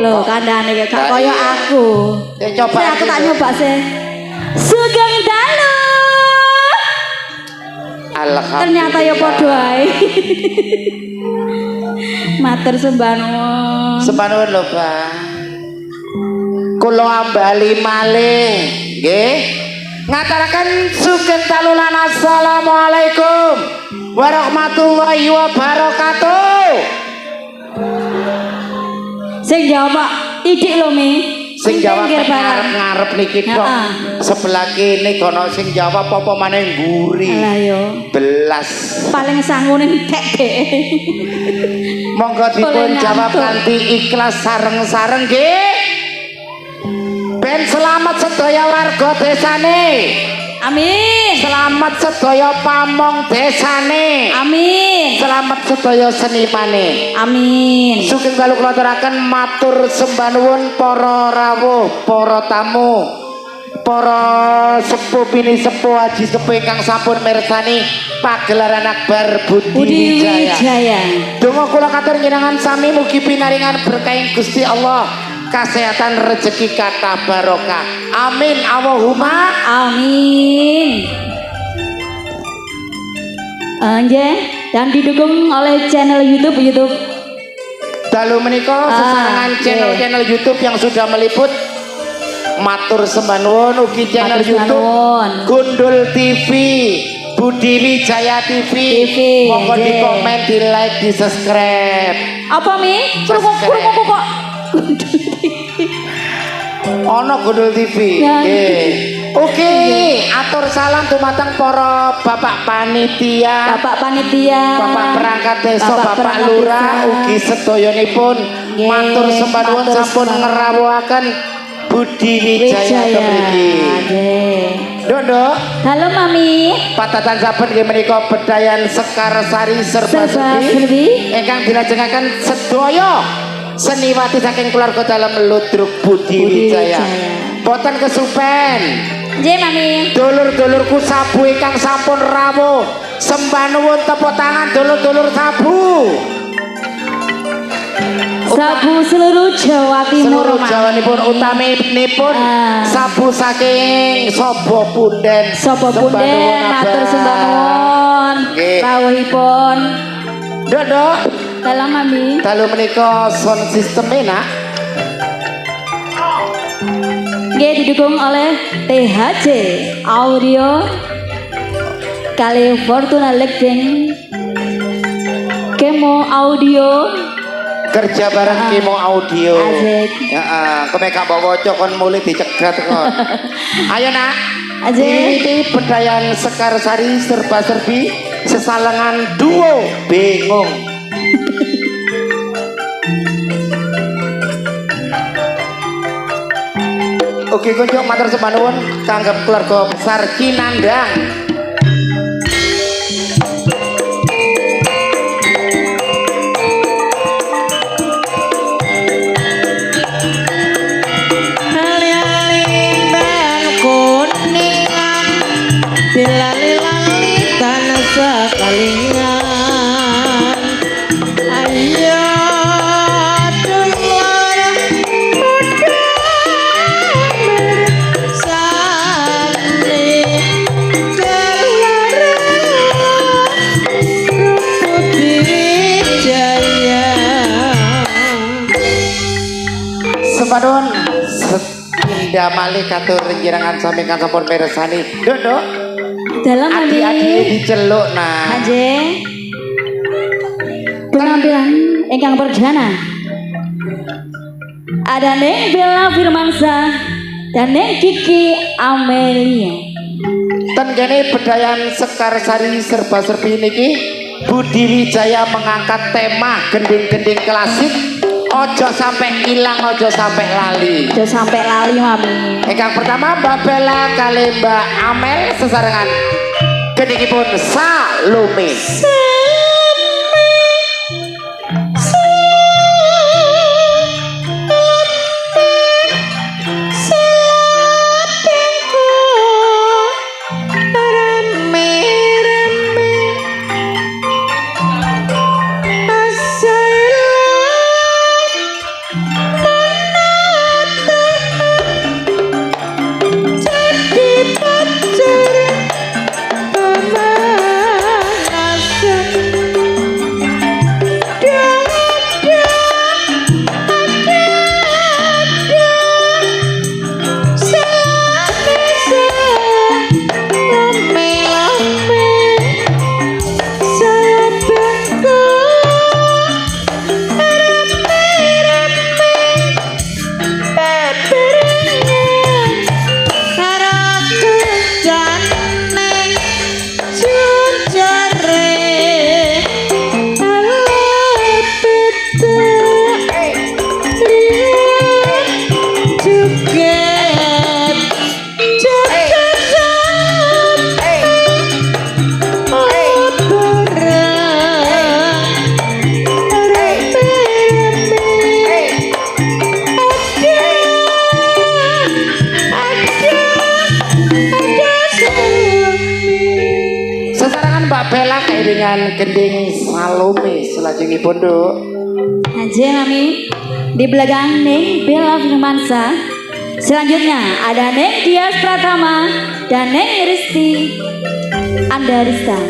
Loh, kandhane gak kaya aku. Ya coba. Aku tak nyoba sih. Sugeng dalu. Alhamdulillah. Ternyata ya padha ae. Matur sembah nuwun. Sembah nuwun lho, Bang. Kula ambali malih, nggih. Ngataraken sugeng dalu lan assalamualaikum warahmatullahi wabarakatuh. Sing jawab titik lho Mi. Sing jawab ngarep-ngarep niki kok. Sebelah kene kono sing jawab apa maneh mburi. Lah yo. Belas. Paling sangune entek Dek. Monggo dipun jawab kanthi ikhlas sareng-sareng nggih. Ben selamat sedaya warga desane. Amin. Selamat sedaya pamong desane. Amin. Selamat sedaya senimane. Amin. Sugeng dalu kula aturaken matur sembah nuwun para rawuh, para tamu, para sepuh bini sepuh haji sepuh ingkang sampun mirsani pagelaran akbar Budi Wijaya. Donga kula katur njenengan sami mugi pinaringan berkah Gusti Allah, kesehatan rezeki kata barokah. Amin Allahumma amin. Dan didukung oleh channel YouTube dalu menika sesarengan channel YouTube yang sudah meliput. Matur sembah nuwun ugi channel YouTube Gundul TV, Budi Wijaya TV. Monggo di komen, di like, di subscribe. Apa Mi? Krungu kok Ono Gundul TV. Oke, atur salam dumateng para bapak panitia, bapak perangkat desa, bapak lurah, ugi sedayanipun. Matur sembah nuwun sampun ngerawuhaken Budi Wijaya mriki. Nduk. Halo Mami. Patatan saben nggih menika bedayan Sekar Sari Serba Serbi ingkang dilajengaken sedaya seniwati saking keluarga dalam Ludruk Budi Wijaya. Boten kesupen. Nggih Mami. Dulur-dulurku sabu ingkang sampun rawuh, sembah nuwun tepuk tangan dulur-dulur sabu. Sabu seluruh Jawa Timur. Seluruh Jawa Timur utaminipun sabu saking Sobo Punden. Matur sembah nuwun. Rawuhipun. Nduk. Dalam Mami. Dalu menika sound system enak. Nggih didukung oleh THC Audio kali Fortuna Legend Kemo Audio kerja bareng Kemo Audio. Asik. Heeh, kowe gak bawa waca kon mulih dicegat kok. Ayo nak. Asik. Ini bedayan Sekar Sari Serba Serbi sesalengan duo bingung. Oke kunjuk matur sembah nuwun kangge keluarga besar Cinandang. Dilali-lali tanah sekalingan. Ayo dengar sani terlarang Budi Wijaya. Sembah nuwun pindah malih katur njenengan sami kang sampun mirsani. Nduk. Dalam Mami. Adik-adik diceluk nah. Anjing. Penampilan ingkang perdana. Ada Neng Bella Firmansyah dan Neng Kiki Amelia. Ten kene bedayan Sekar Sari Serba Serbi niki Budi Wijaya mengangkat tema gending-gending klasik. Ojo sampai hilang, ojo sampai lali. Ojo sampai lali Mami. Ingkang pertama Mbak Bella kali Mbak Amel sesarengan gendingipun Salome. Mbak Bella keiringan gending Salome selajengipun Duk. Aja kami di belakang Neng Bella Firmansa. Selanjutnya ada Neng Dias Pratama dan Neng Risti Andarista.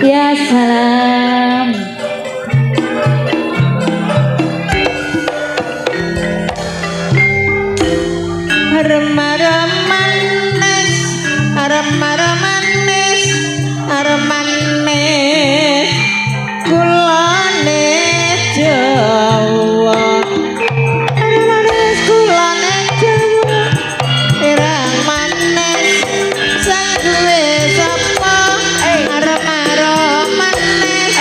Ya salam. Arem-aremanis, arem-aremanis, aremanis, kulane Jawa. Aremanis kulane Jawa, ireng manis, sang duwe sapa? Arem-aremanis,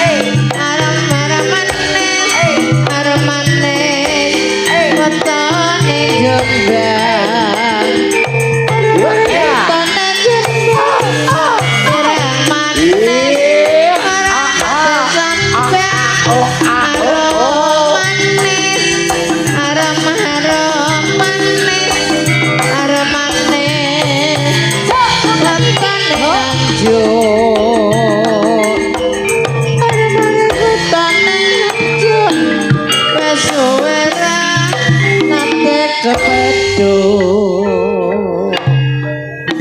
arem-aremanis, aremanis, wetone Jombang.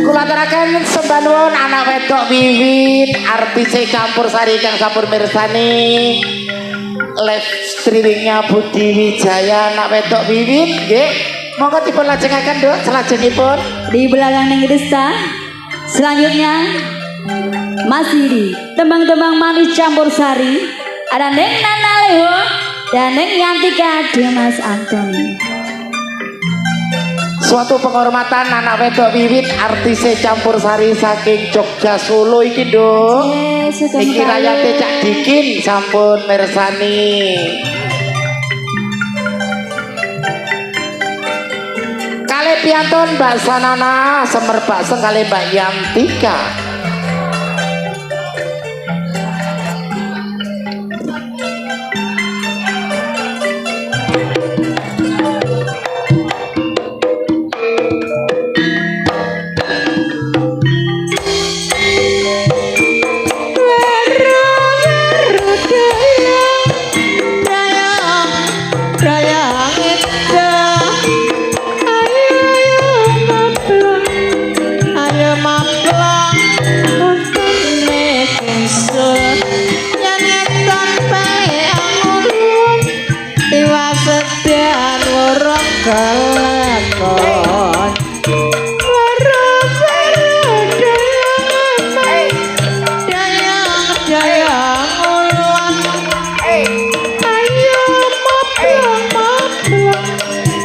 Kula aturaken sembah nuwun anak wedok Wiwit artise campursari kang sampun mirsani live streamingnya Budi Wijaya anak wedok Wiwit nggih. Monggo dipun lajengaken Duk selajengipun. Di belakang Neng Rista. Selanjutnya masih di tembang-tembang manis campur sari ada Neng Nana Leo dan Neng Yantika Dimas Antoni. Suatu penghormatan anak wedok Wiwit artise campursari saking Jogja Solo iki Duk. Niki rayate Cak Dikin sampun mirsani. Kali piantun Mbak Sanana semerbak sekali Mbak Yantika. Kelakon dayang ulun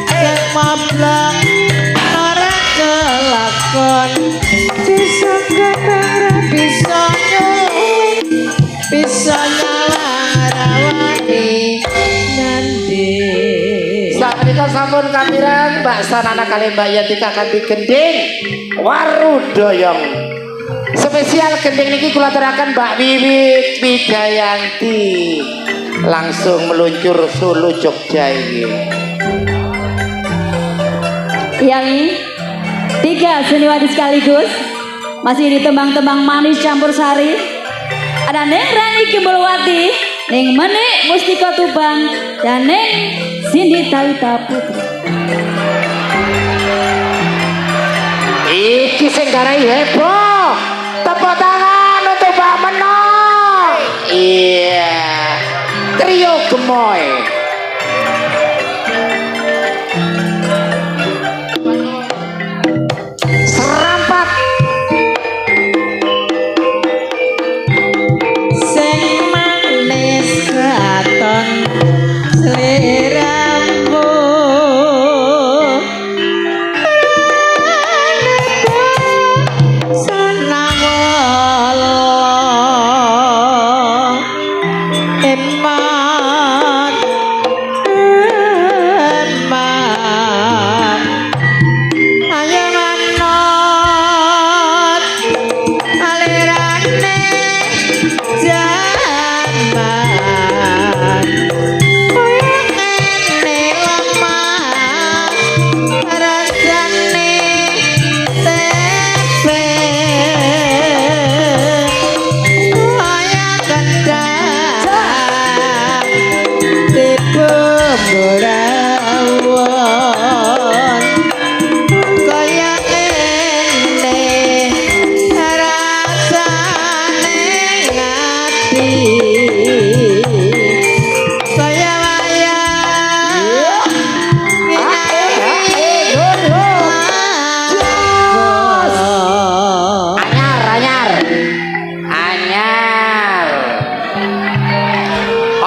ayo mablang ora kelakon bisa kadang bisa nyuwun bisa nyalang rawani nandi. Sapunika sampun kamiran Mbak Sanana kali Mbak Yantika kanthi gending Warudoyong. Spesial gending niki kula aturaken Mbak Wiwit Widayanti. Langsung meluncur Solo Jogja iki. Yang tiga seniwati sekaligus masih di tembang-tembang manis campur sari ada Neng Rani Kimbulwati, Neng Menik Mustika Tubang dan Neng Cindy Talita Putri. Iki sing garai heboh. Tepuk tangan untuk Mbak Meno. Iya. Trio Gemoy. Serampat. Sing manis kraton sliramu senang Allah emat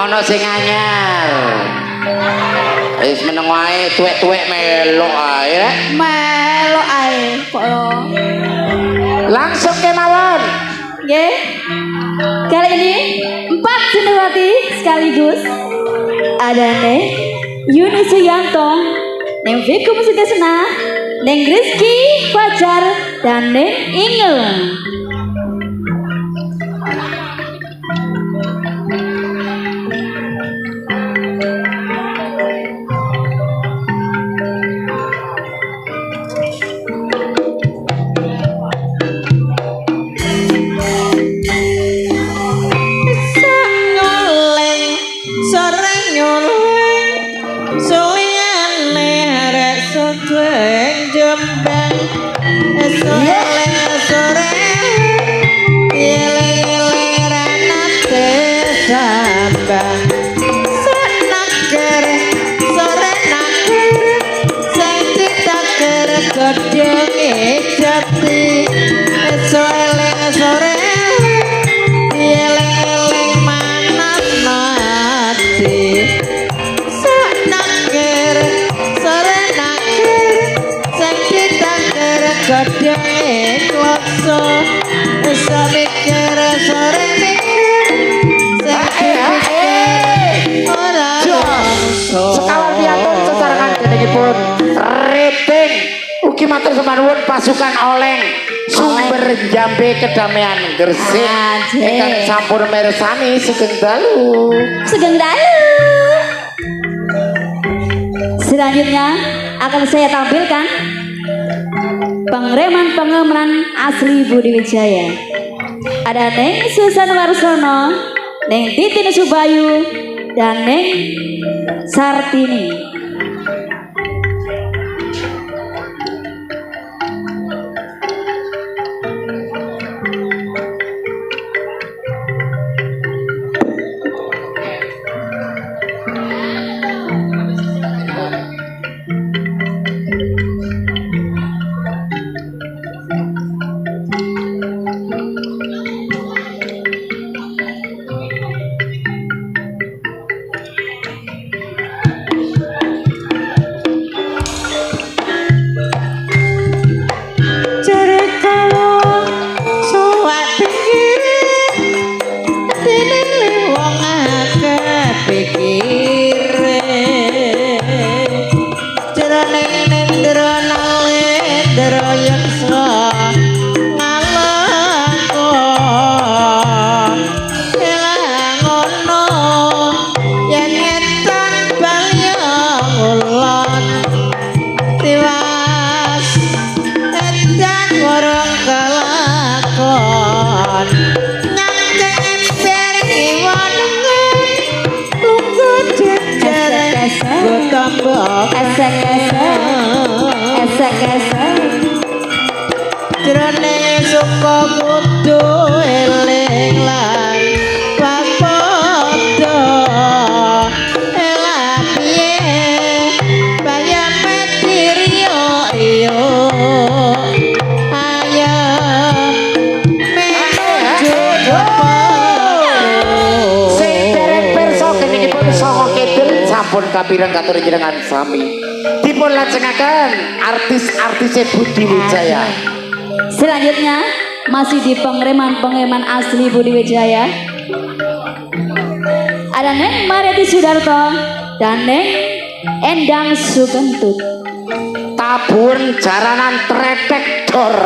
ana sing anyar. Wis meneng wae tuwek-tuwek melok ae. Melok ae kok. Langsung kemawon. Nggih. Kali ini 4 senewati sekaligus. Ada nih Yuni Suyanto, Neng Viku Musikasena, Neng Rizky Fajar, dan Neng Ingel. Sekawan piantun sesarengan jenengipun rating ugi matur sembahun pasukan oleng sumber Jambe Kedamaian Gresik ingkang sampun mirsani sugeng dalu. Selanjutnya akan saya tampilkan pengeman asli Budi Wijaya. Ada Neng Susan Warsono, Neng Titin Subayu, dan Neng Sartini. Jroning suka kudu eling lan wapada elah piye bayar medirio iyo ayo menuju Sing dereng pirsa geningipun saka kidul sampun kapireng katur njenengan sami dipun lajengaken artis-artis Budi Wijaya. Selanjutnya masih di pengeman asli Budi Wijaya. Ada Neng Mariati Sudarto dan Neng Endang Sugentut. Tabun jaranan tretek dor.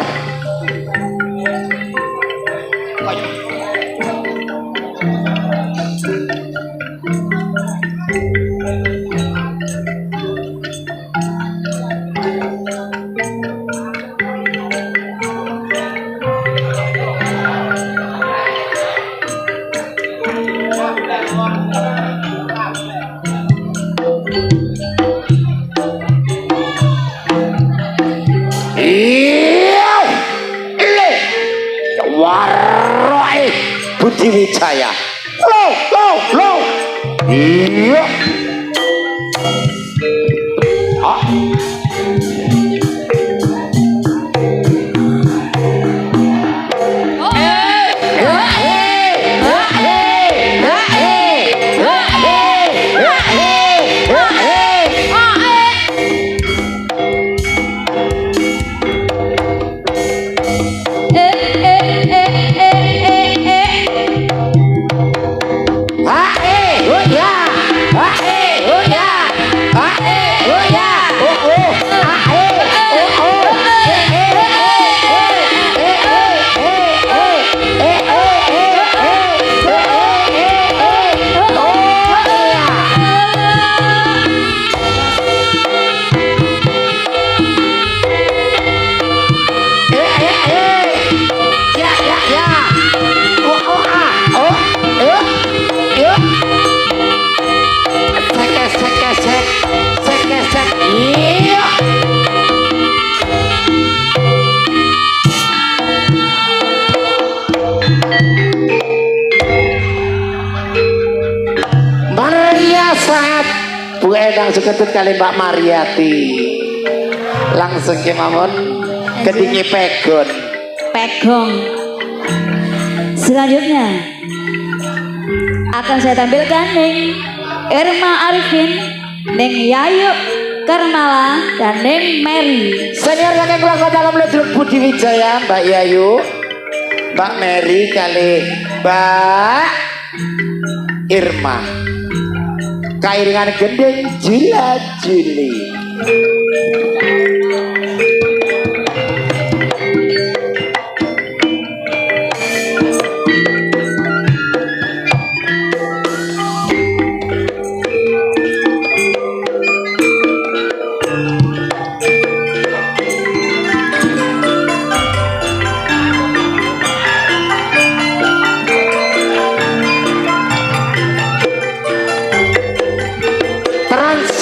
Waroe Budi Wijaya. Lo. Iya. Bu Endang Suketut kali Mbak Mariati. Langsung kemawon kedingi pegon. Pegong. Selanjutnya akan saya tampilkan Neng Irma Arifin, Neng Yayu Karmala, dan Neng Mary. Senior kakek keluarga dalam Ludruk Budi Wijaya, Mbak Yayu, Mbak Mary kali Mbak Irma. Kairingan gendeng Jila Juli.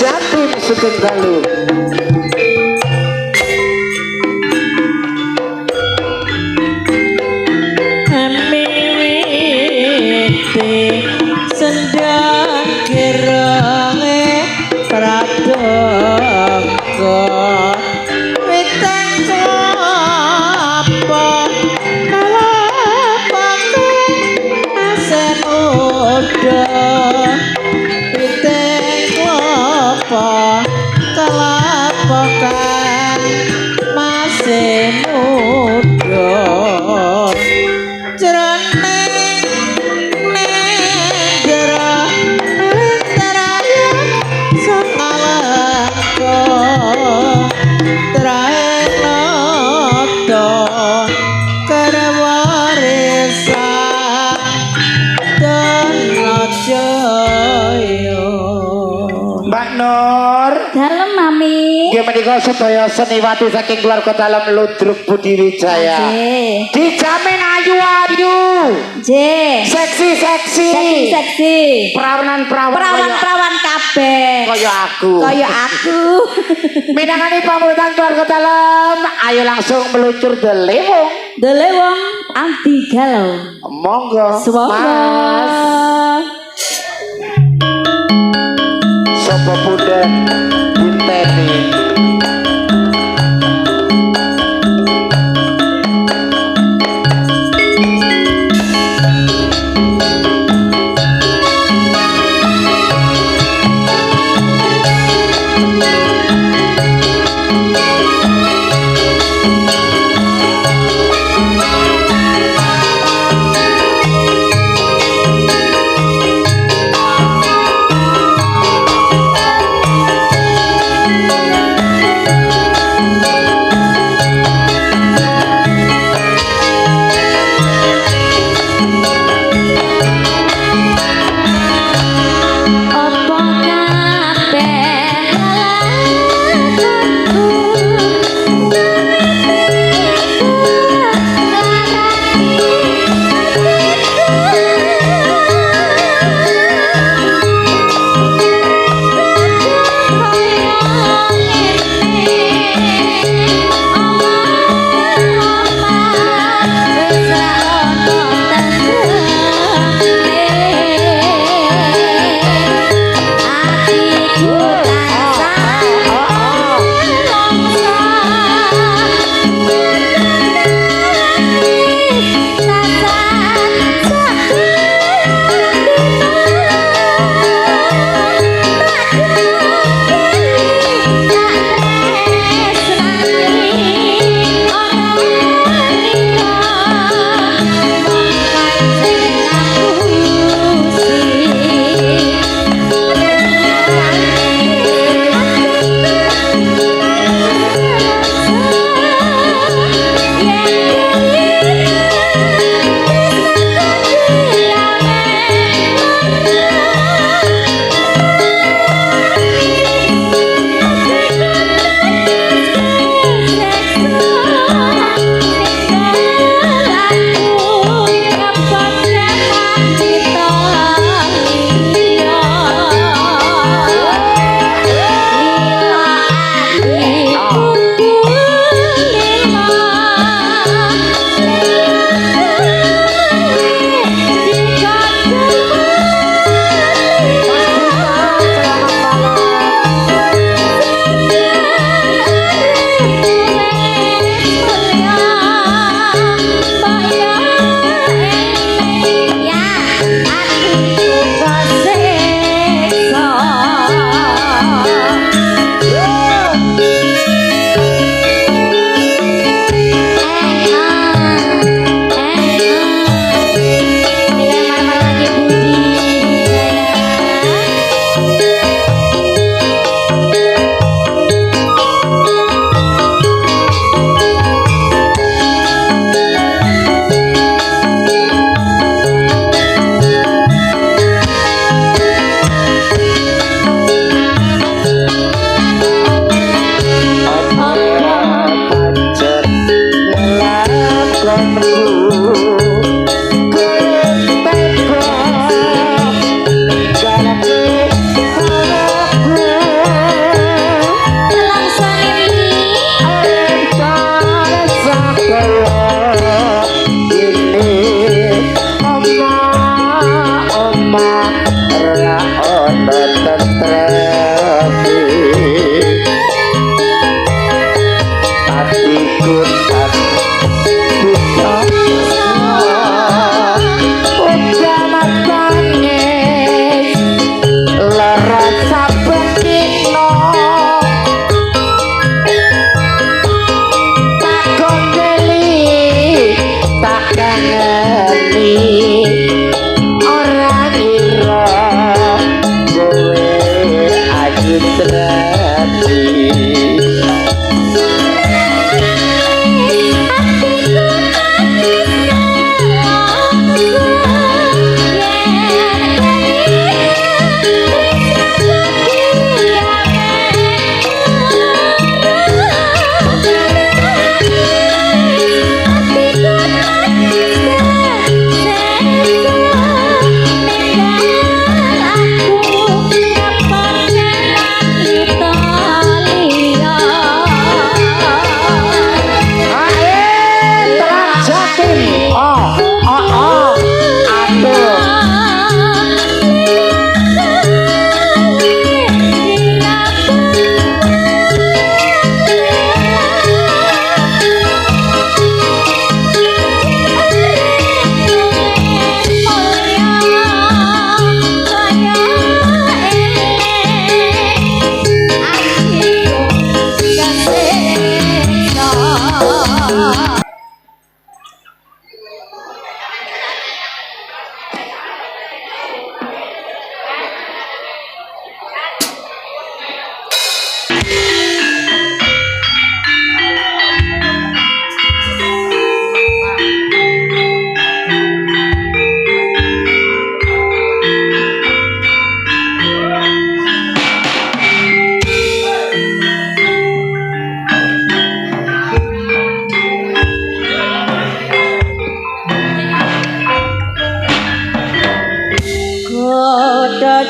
Jatim Sugeng Dalu. Amiwiti sendang kirange pradoko witeng apa kalapake asen udo kelapakan masih muda jroning negara teraya sangalengka traenoto karwarisan Danajaya. Mbak Nur. Dalem Mami. Nggih menika sedaya seniwati saking keluarga dalam Ludruk Budi Wijaya. Nggih. Dijamin ayu-ayu. Nggih. Seksi-seksi. Seksi. Perawanan-perawan Perawan-perawan kabeh. kaya aku. Kaya aku. Minangani pamulutan keluarga dalam, ayo langsung meluncur delewong. Delewong anti galau. Monggo. Semoga. Mas. Sopo punden dinteni. mara ono tentreme atiku tak bisa udah tangis lara saben dino tak gondeli tak kangeni ora ngira kowe ayu trati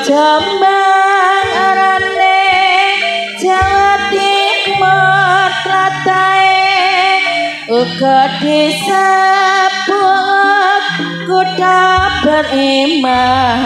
Jambang arane Jawa Timur Tratae uga disebut kota beriman.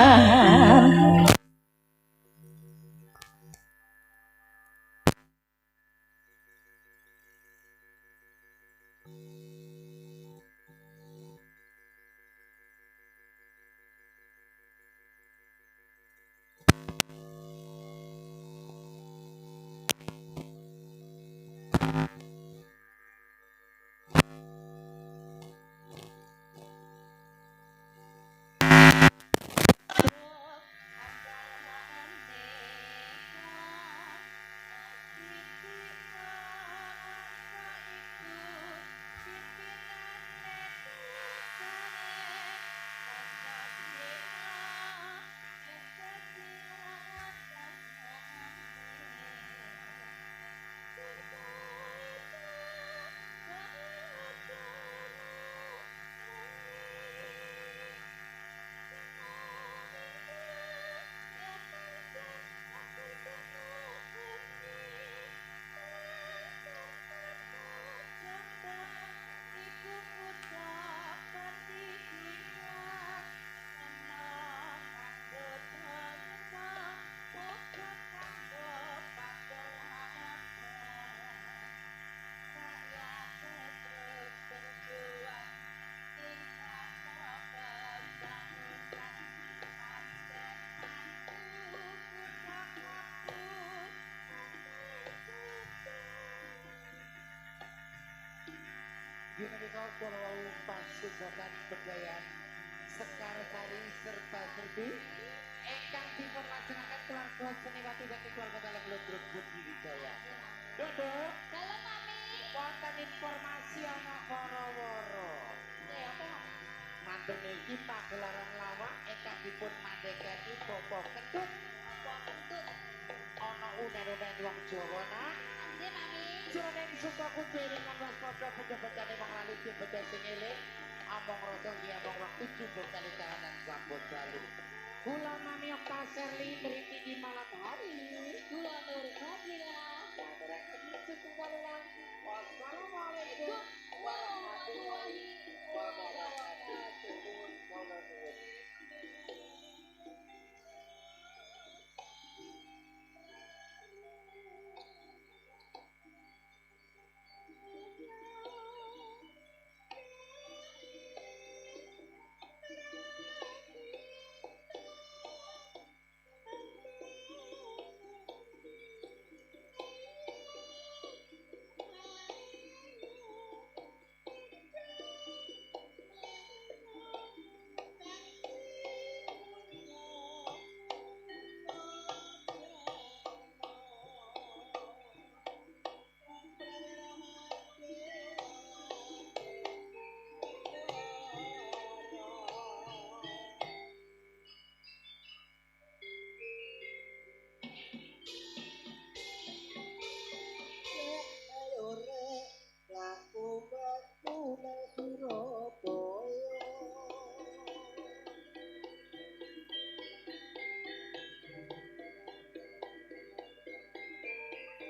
Menika kula pasukan begayan Sekar Sari serba serbi ingkang dipun lajengaken keluarga Seniwati saking keluarga Telek Lodruk Budi Wijaya. Dodo, Dalam mami. wonten informasi ana woro-woro. Ya apa? Mantun iki pagelaran lawak ingkang dipun mandhekake Bapak Kentut. Bapak Kentut. Ana unen-unen wong Jawa nah. Nggih mami. Jroning suka kupiringan waspada pejabatane wong lali dibedhe sing eling among rasa ki among waktu jumbo kali kahanan sambut dalu. Kula nami Okta Serli mriki di malam hari. Kula Nur Kabira. Wassalamualaikum warahmatullahi wabarakatuh.